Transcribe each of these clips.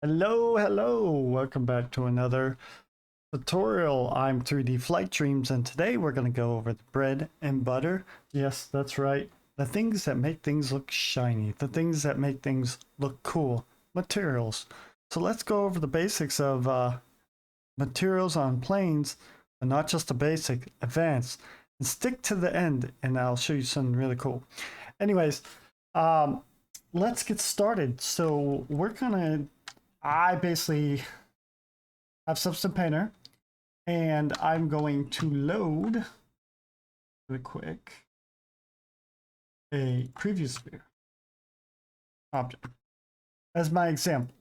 Hello, welcome back to another tutorial. I'm 3D Flight Dreams, and today we're going to go over the bread and butter. Yes, that's right. The things that make things look shiny, the things that make things look cool, materials. So let's go over the basics of materials on planes, but not just the basic, advanced, and stick to the end, and I'll show you something really cool. Anyways, um, let's get started. So I basically have Substance Painter, and I'm going to load really quick a preview sphere object as my example.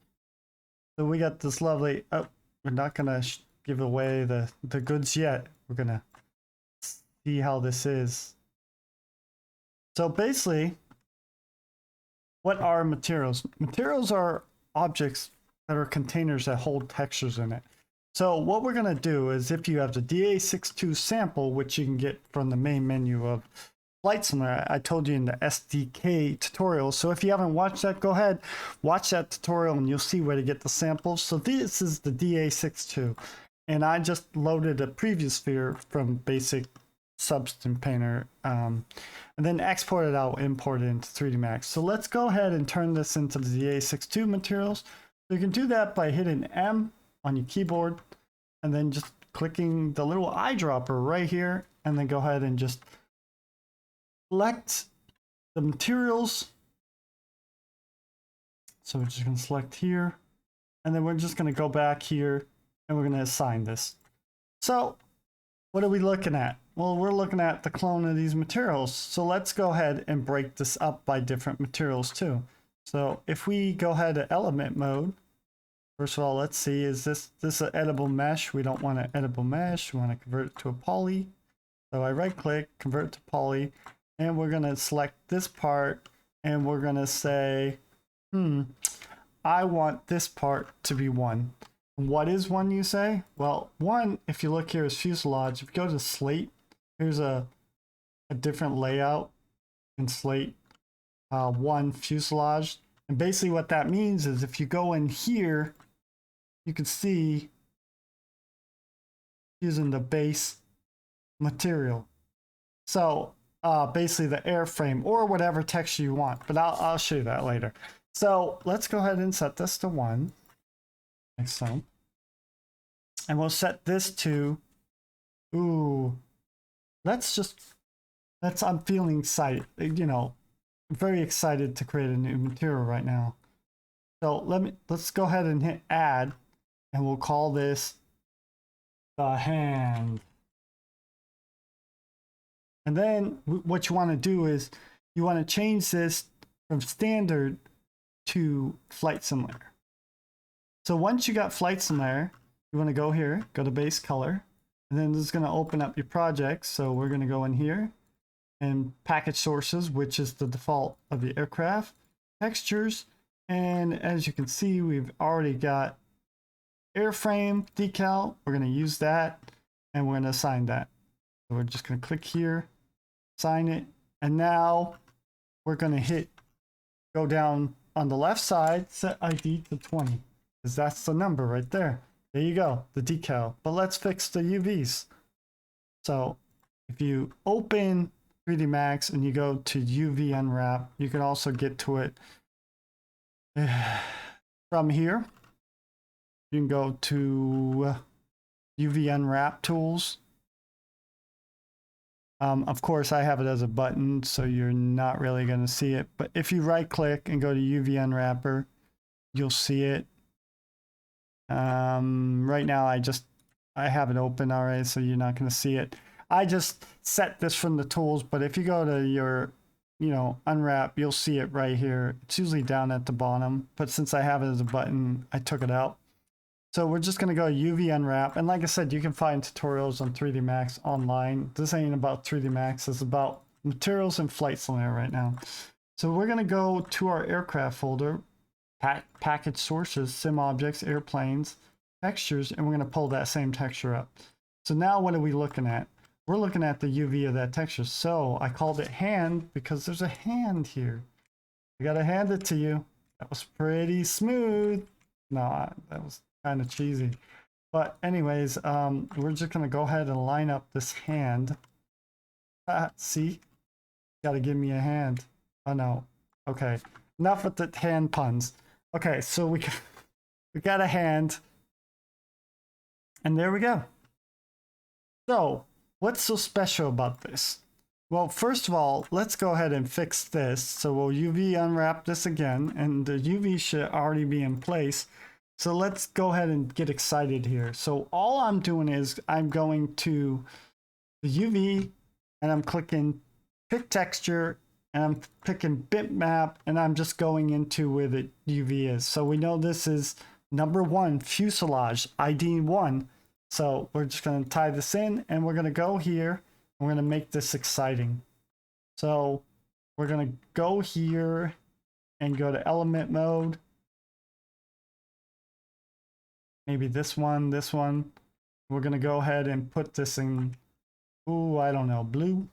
So we got this lovely, oh, we're not gonna give away the goods yet. We're gonna see how this is. So basically, what are materials? Materials are objects that are containers that hold textures in it. So what we're going to do is, if you have the DA62 sample, which you can get from the main menu of Flight Simulator, I told you in the SDK tutorial. So if you haven't watched that, go ahead, watch that tutorial and you'll see where to get the samples. So this is the DA62. And I just loaded a preview sphere from basic Substance Painter, and then export it out, import it into 3D Max. So let's go ahead and turn this into the DA62 materials. So you can do that by hitting M on your keyboard and then just clicking the little eyedropper right here, and then go ahead and just select the materials. So we're just going to select here, and then we're just going to go back here and we're going to assign this. So what are we looking at? Well, we're looking at the clone of these materials. So let's go ahead and break this up by different materials too. So if we go ahead to element mode, first of all, let's see, is this an editable mesh? We don't want an editable mesh. We want to convert it to a poly. So I right click, convert it to poly, and we're going to select this part, and we're going to say, I want this part to be 1. What is 1, you say? Well, 1, if you look here, is fuselage. If you go to slate, here's a different layout in slate. 1 fuselage. And basically what that means is, if you go in here, you can see using the base material. So basically the airframe or whatever texture you want, but I'll show you that later. So let's go ahead and set this to 1, like so. And we'll set this to, I'm feeling excited, very excited to create a new material right now. So let's go ahead and hit add, and we'll call this the hand. And then what you want to do is you want to change this from standard to Flight Simulator. So once you got Flight Simulator, you want to go here, go to base color, and then this is going to open up your project. So we're going to go in here and package sources, which is the default of the aircraft, textures, and as you can see, we've already got airframe decal. We're going to use that, and we're going to assign that. So we're just going to click here, assign it, and now we're going to go down on the left side, set ID to 20, because that's the number right there. There you go, the decal. But let's fix the UVs. So if you open 3D Max and you go to UV unwrap, you can also get to it from here. You can go to UV unwrap tools. Of course, I have it as a button, so you're not really going to see it. But if you right click and go to UV unwrapper, you'll see it. Right now, I have it open already, so you're not going to see it. I just set this from the tools, but if you go to your, unwrap, you'll see it right here. It's usually down at the bottom, but since I have it as a button, I took it out. So we're just going to go UV unwrap. And like I said, you can find tutorials on 3D Max online. This ain't about 3D Max. It's about materials and Flight Simulator right now. So we're going to go to our aircraft folder, package sources, sim objects, airplanes, textures, and we're going to pull that same texture up. So now what are we looking at? We're looking at the UV of that texture. So I called it hand because there's a hand here. I got to hand it to you. That was pretty smooth. No, that was kind of cheesy. But anyways, we're just gonna go ahead and line up this hand. See? Gotta give me a hand. Oh no. Okay. Enough with the hand puns. Okay, so we got a hand. And there we go. So, what's so special about this? Well, first of all, let's go ahead and fix this. So we'll UV unwrap this again, and the UV should already be in place. So let's go ahead and get excited here. So all I'm doing is I'm going to the UV and I'm clicking pick texture and I'm picking bitmap and I'm just going into where the UV is. So we know this is number 1 fuselage ID 1. So we're just going to tie this in and we're going to go here. We're going to make this exciting. So we're going to go here and go to element mode. Maybe this one. We're going to go ahead and put this in, ooh, I don't know, blue.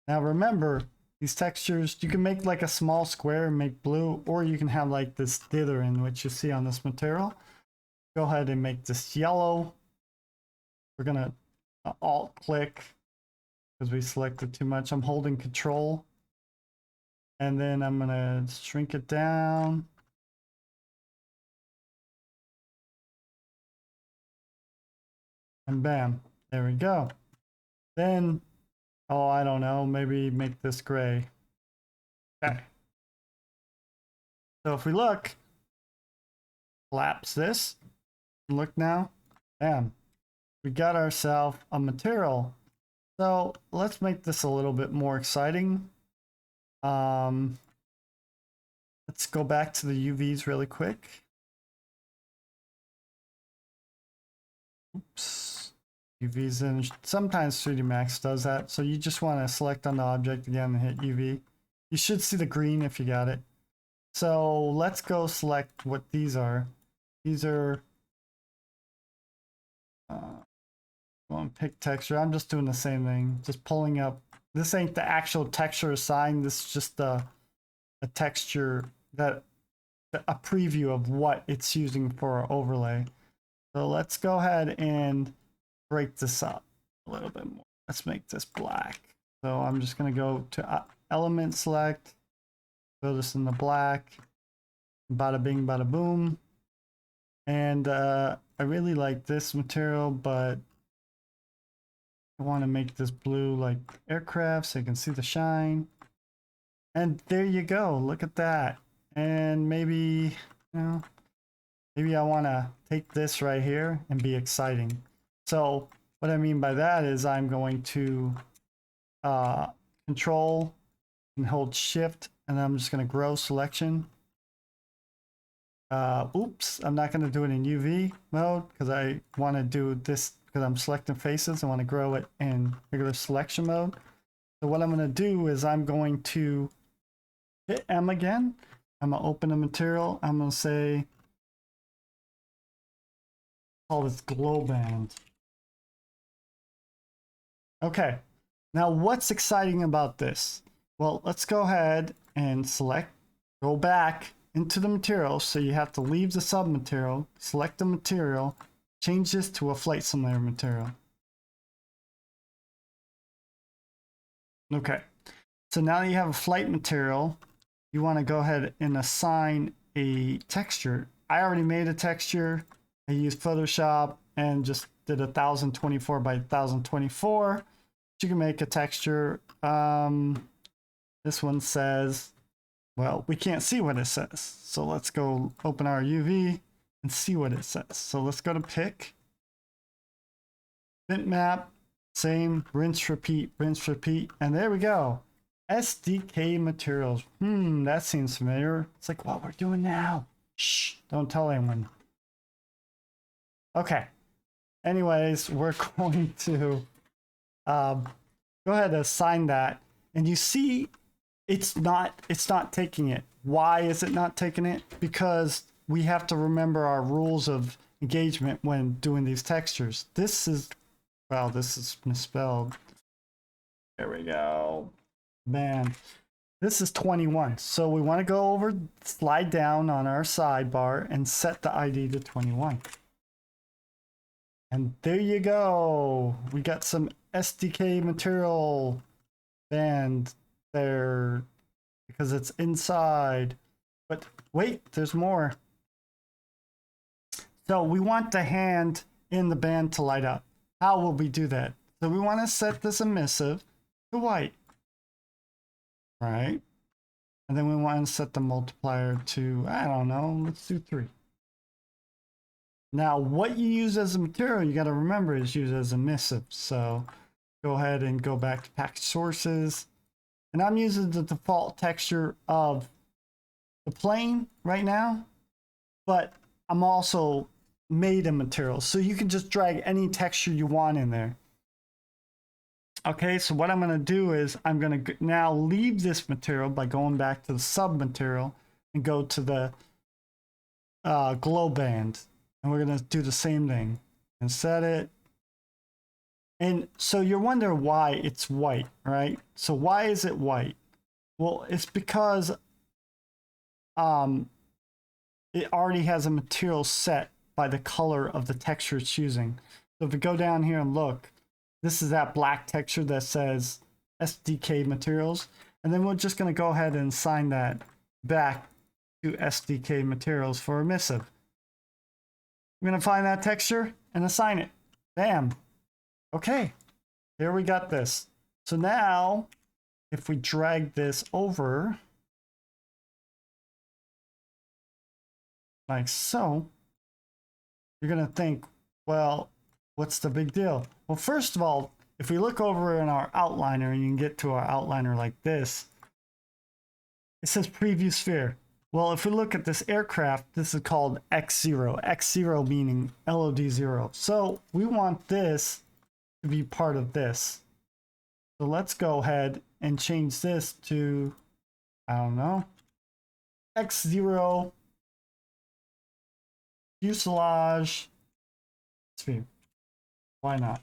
Now remember, these textures, you can make like a small square and make blue, or you can have like this dithering, which you see on this material. Go ahead and make this yellow. We're going to alt click because we selected too much. I'm holding control. And then I'm going to shrink it down. And bam, there we go. Then, oh, I don't know, maybe make this gray. Okay. So if we look, collapse this, look now, bam, we got ourselves a material. So let's make this a little bit more exciting. Let's go back to the UVs really quick. Oops. UVs in. Sometimes 3D Max does that. So you just want to select on the object again and hit UV. You should see the green if you got it. So let's go select what these are. These are pick texture. I'm just doing the same thing, just pulling up. This ain't the actual texture assigned. This is just a texture that a preview of what it's using for our overlay. So let's go ahead and break this up a little bit more. Let's make this black. So I'm just going to go to element select, throw this in the black, bada bing, bada boom. And I really like this material, but I want to make this blue like aircraft so you can see the shine. And there you go. Look at that. And maybe, you know, maybe I want to take this right here and be exciting. So what I mean by that is I'm going to control and hold shift, and I'm just going to grow selection. Oops, I'm not going to do it in UV mode because I want to do this because I'm selecting faces. I want to grow it in regular selection mode. So what I'm going to do is I'm going to hit M again. I'm going to open a material. I'm going to say, call this glow band. Okay, now what's exciting about this? Well, let's go ahead and select, go back into the material. So you have to leave the sub material, select the material, change this to a flight simulator material. Okay, so now that you have a flight material, you want to go ahead and assign a texture. I already made a texture. I used Photoshop and just did 1024 by 1024. You can make a texture. This one says, well, we can't see what it says. So let's go open our UV and see what it says. So let's go to pick, bitmap, same, rinse, repeat, and there we go. SDK materials. That seems familiar. It's like what we're doing now. Shh, don't tell anyone. Okay. Anyways, we're going to go ahead and assign that, and you see it's not taking it. Why is it not taking it? Because we have to remember our rules of engagement when doing these textures. This is, well, this is misspelled. There we go. Man. This is 21. So we want to go over, slide down on our sidebar and set the ID to 21. And there you go. We got some SDK material band there because it's inside. But wait, there's more. So we want the hand in the band to light up. How will we do that? So we want to set this emissive to white, right? And then we want to set the multiplier to, I don't know, let's do 3. Now, what you use as a material, you got to remember, is used as emissive. So go ahead and go back to package sources. And I'm using the default texture of the plane right now, but I'm also made a material. So you can just drag any texture you want in there. Okay, so what I'm going to do is I'm going to now leave this material by going back to the sub material and go to the glow band. And we're going to do the same thing and set it. And so you're wondering why it's white, right? So why is it white? Well, it's because it already has a material set by the color of the texture it's using. So if we go down here and look, this is that black texture that says SDK materials. And then we're just going to go ahead and assign that back to SDK materials for emissive. I'm going to find that texture and assign it. Bam. Okay. There we got this. So now, if we drag this over, like so, you're going to think, well, what's the big deal? Well, first of all, if we look over in our outliner and you can get to our outliner like this, it says preview sphere. Well, if we look at this aircraft, this is called X0. X0 meaning LOD0. So we want this to be part of this. So let's go ahead and change this to, I don't know, X0 fuselage sphere. Why not?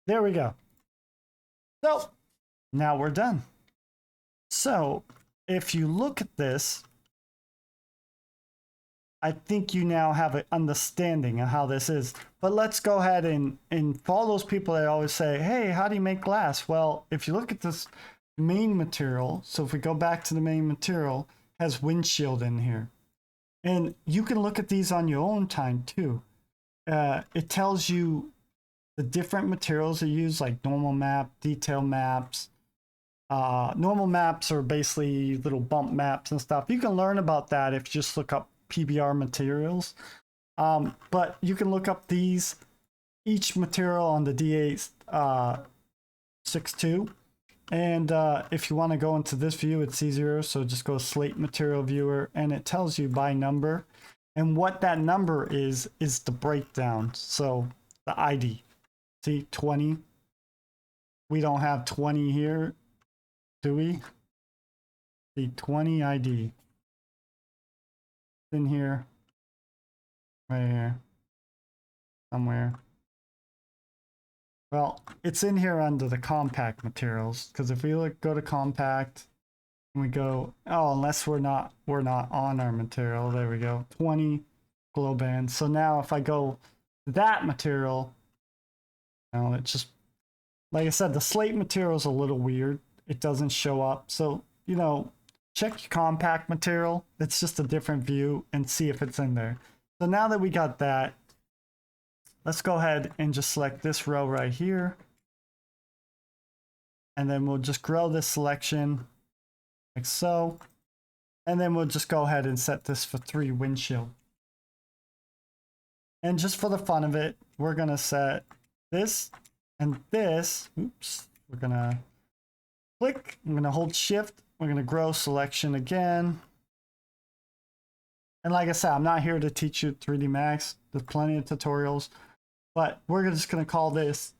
There we go. So now we're done. So if you look at this, I think you now have an understanding of how this is. But let's go ahead and for all those people that always say, hey, how do you make glass? Well, if you look at this main material, so if we go back to the main material, it has windshield in here. And you can look at these on your own time too. It tells you the different materials they use, like normal map, detail maps. Normal maps are basically little bump maps and stuff. You can learn about that if you just look up PBR materials. But you can look up these, each material on the DA62. And if you want to go into this view, it's easier. So just go slate material viewer and it tells you by number. And what that number is the breakdown. So the ID. See, 20. We don't have 20 here, do we? The 20 ID. In here. Right here. Somewhere. Well, it's in here under the compact materials. Because if we look, go to compact, and we go, oh, unless we're not on our material. There we go. 20 glow bands. So now if I go that material, it just, like I said, the slate material is a little weird. It doesn't show up. So, check your compact material. It's just a different view and see if it's in there. So now that we got that, let's go ahead and just select this row right here. And then we'll just grow this selection like so. And then we'll just go ahead and set this for 3 windshield. And just for the fun of it, we're going to set this and this. Oops. We're going to click. I'm going to hold shift. We're going to grow selection again. And like I said, I'm not here to teach you 3D Max. There's plenty of tutorials. But we're just going to call this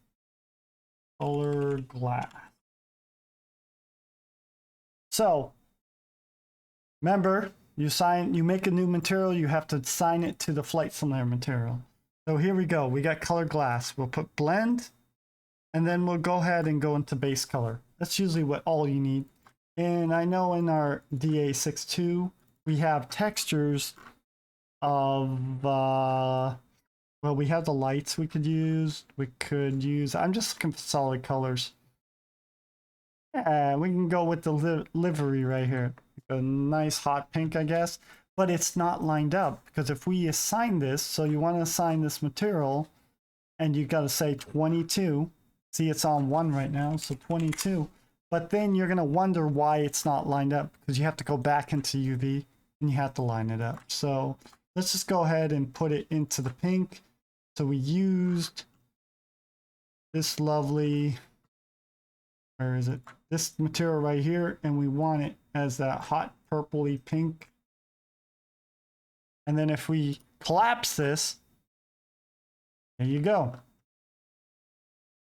color glass. So remember, you make a new material, you have to assign it to the flight simulator material. So here we go. We got color glass. We'll put blend, and then we'll go ahead and go into base color. That's usually all you need. And I know in our DA62, we have textures of, well, we have the lights we could use. We could use, I'm just looking for solid colors. Yeah, we can go with the livery right here. A nice hot pink, I guess. But it's not lined up, because if we assign this, so you want to assign this material, and you got to say 22. See, it's on 1 right now, so 22. But then you're going to wonder why it's not lined up, because you have to go back into UV and you have to line it up. So let's just go ahead and put it into the pink. So we used this lovely, where is it? This material right here, and we want it as that hot purpley pink. And then if we collapse this, there you go.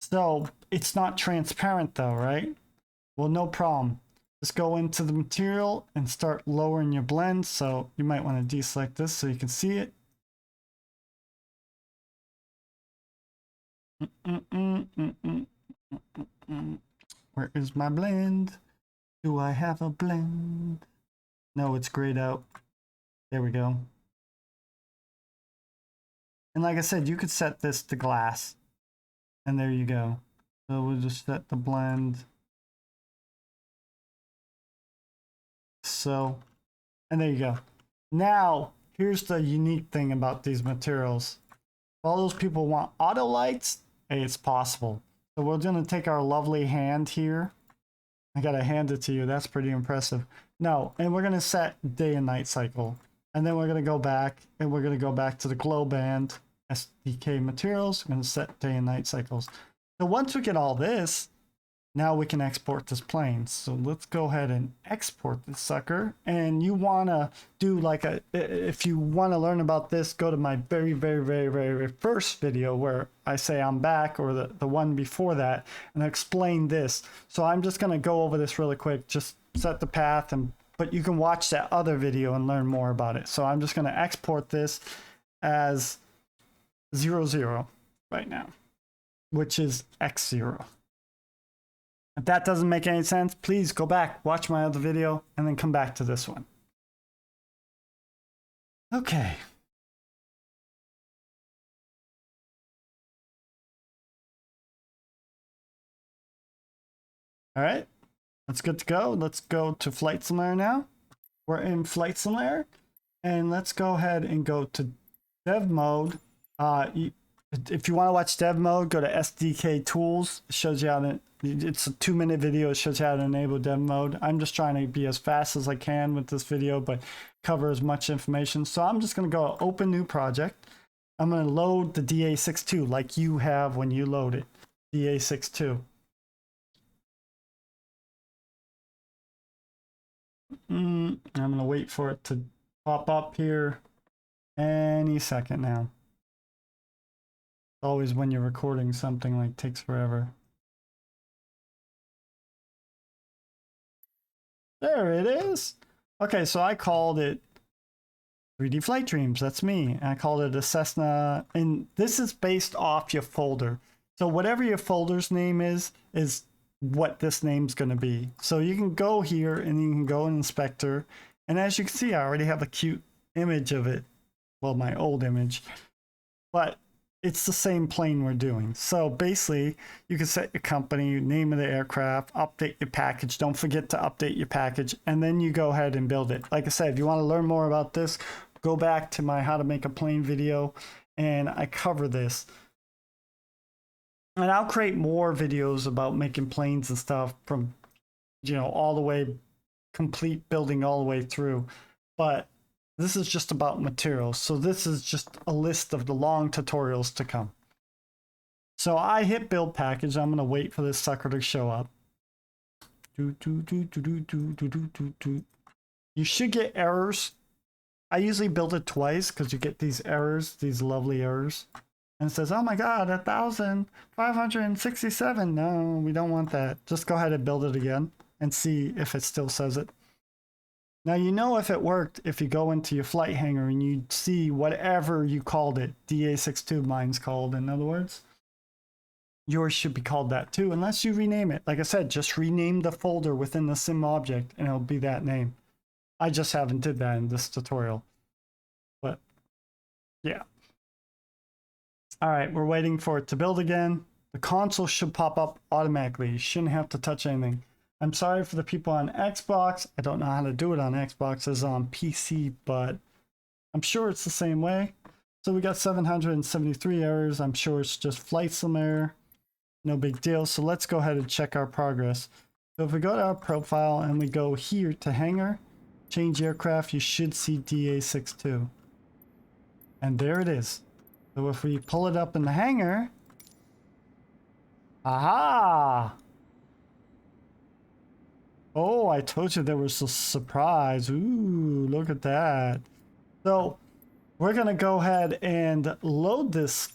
So it's not transparent though, right? Well, no problem. Just go into the material and start lowering your blend. So you might want to deselect this so you can see it. Where is my blend? Do I have a blend? No, it's grayed out. There we go. And like I said, you could set this to glass. And there you go. So we'll just set the blend. So, and there you go. Now, here's the unique thing about these materials. If all those people want auto lights, hey, it's possible. So we're going to take our lovely hand here. I got to hand it to you. That's pretty impressive. No, and we're going to set day and night cycle. And then we're going to go back, and we're going to go back to the glow band, SDK materials. We're going to set day and night cycles. So once we get all this, now we can export this plane. So let's go ahead and export this sucker. And you want to do like if you want to learn about this, go to my very first video where I say I'm back, or the one before that, and I explain this. So I'm just going to go over this really quick, just set the path, but you can watch that other video and learn more about it. So I'm just going to export this as 00 right now, which is X0. If that doesn't make any sense, please go back, watch my other video, and then come back to this one. Okay. All right, that's good to go. Let's go to Flight Simulator now. We're in Flight Simulator, and let's go ahead and go to dev mode. If you want to watch dev mode, go to SDK tools. It shows you how to, it's a 2-minute video. It shows you how to enable dev mode. I'm just trying to be as fast as I can with this video, but cover as much information. So I'm just going to go open new project. I'm going to load the DA62 like you have when you load it. DA62. I'm going to wait for it to pop up here any second now. Always when you're recording something, like, takes forever. There it is. Okay, so I called it 3D Flight Dreams. That's me. And I called it a Cessna, and this is based off your folder. So whatever your folder's name is what this name's going to be. So you can go here and you can go in Inspector, and as you can see, I already have a cute image of it. Well, my old image, but it's the same plane we're doing. So basically, you can set your company, name of the aircraft, update your package. Don't forget to update your package, and then you go ahead and build it. Like I said, if you want to learn more about this, go back to my how to make a plane video, and I cover this. And I'll create more videos about making planes and stuff from, all the way, complete building all the way through. But this is just about materials. So this is just a list of the long tutorials to come. So I hit build package. I'm going to wait for this sucker to show up. You should get errors. I usually build it twice because you get these errors, these lovely errors. And it says, oh my God, 1,567. No, we don't want that. Just go ahead and build it again and see if it still says it. Now, if it worked if you go into your flight hangar and you see whatever you called it, DA62 mine's called, in other words. yours should be called that too, unless you rename it. Like I said, just rename the folder within the sim object and it'll be that name. I just haven't did that in this tutorial, but yeah. All right, we're waiting for it to build again. The console should pop up automatically. You shouldn't have to touch anything. I'm sorry for the people on Xbox. I don't know how to do it on Xbox as on PC, but I'm sure it's the same way. So we got 773 errors. I'm sure it's just flight sim error. No big deal. So let's go ahead and check our progress. So if we go to our profile and we go here to hangar, change aircraft, you should see DA62. And there it is. So if we pull it up in the hangar, aha! Oh, I told you there was a surprise. Ooh, look at that. So we're gonna go ahead and load this.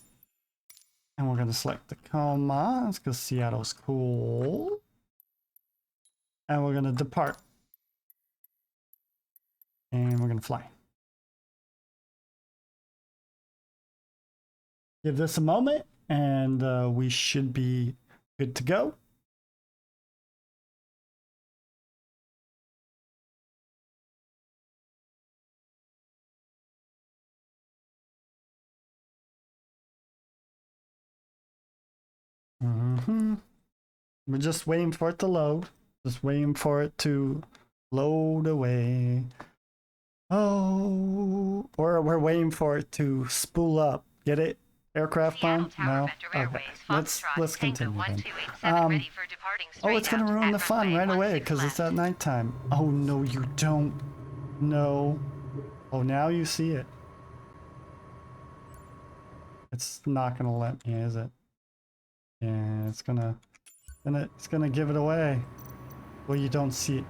And we're gonna select the commands because Seattle's cool. And we're gonna depart. And we're gonna fly. Give this a moment and we should be good to go. We're just waiting for it to load. Just waiting for it to load away. Oh, or we're waiting for it to spool up. Get it? Aircraft bomb? No. Okay. Let's continue then. Oh, it's gonna ruin the fun right away because it's at nighttime. Oh no, you don't. No. Oh, now you see it. It's not gonna let me, is it? Yeah, it's gonna give it away. Well, you don't see it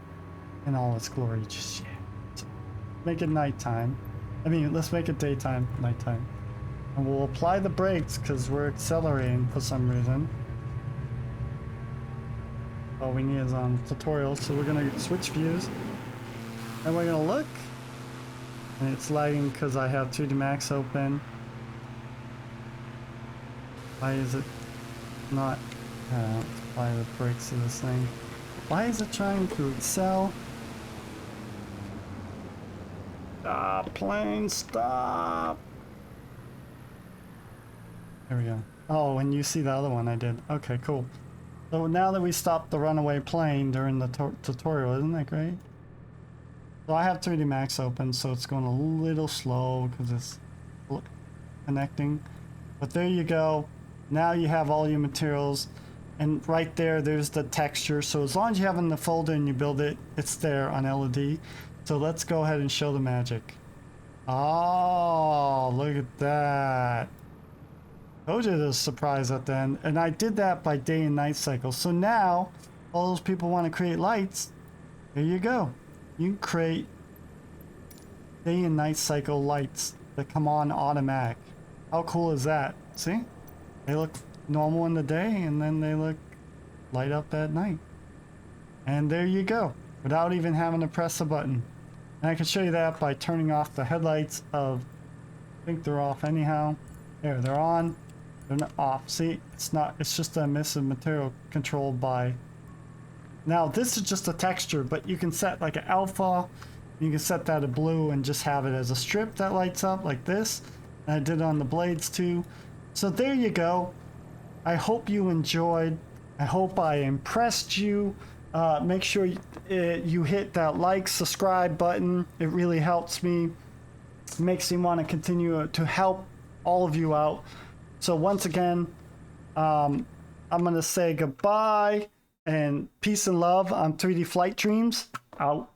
in all its glory just yet. Make it nighttime. I mean, let's make it daytime, nighttime. And we'll apply the brakes because we're accelerating for some reason. All we need is on tutorial, so we're gonna switch views. And we're gonna look. And it's lagging because I have 2D Max open. Why is it not apply the brakes to this thing? Why is it trying to excel? Stop, plane, stop! There we go. Oh, and you see the other one I did. Okay, cool. So now that we stopped the runaway plane during the tutorial, isn't that great? So I have 3D Max open, so it's going a little slow because it's connecting. But there you go. Now you have all your materials. And right there's the texture. So as long as you have it in the folder and you build it, it's there on LED. So let's go ahead and show the magic. Oh, look at that. Told you there's a surprise at the end. And I did that by day and night cycle. So now, all those people want to create lights. There you go. You can create day and night cycle lights that come on automatic. How cool is that? See? They look normal in the day and then they look light up at night. And there you go, without even having to press a button. And I can show you that by turning off the headlights of, I think they're off anyhow. There, they're on, they're not off. See, it's just a emissive material controlled by. Now this is just a texture, but you can set like an alpha, you can set that to blue and just have it as a strip that lights up like this. And I did it on the blades too. So there you go. I hope you enjoyed. I hope I impressed you. Make sure you hit that like, subscribe button. It really helps me. It makes me want to continue to help all of you out. So once again, I'm going to say goodbye and peace and love on 3D Flight Dreams. Out.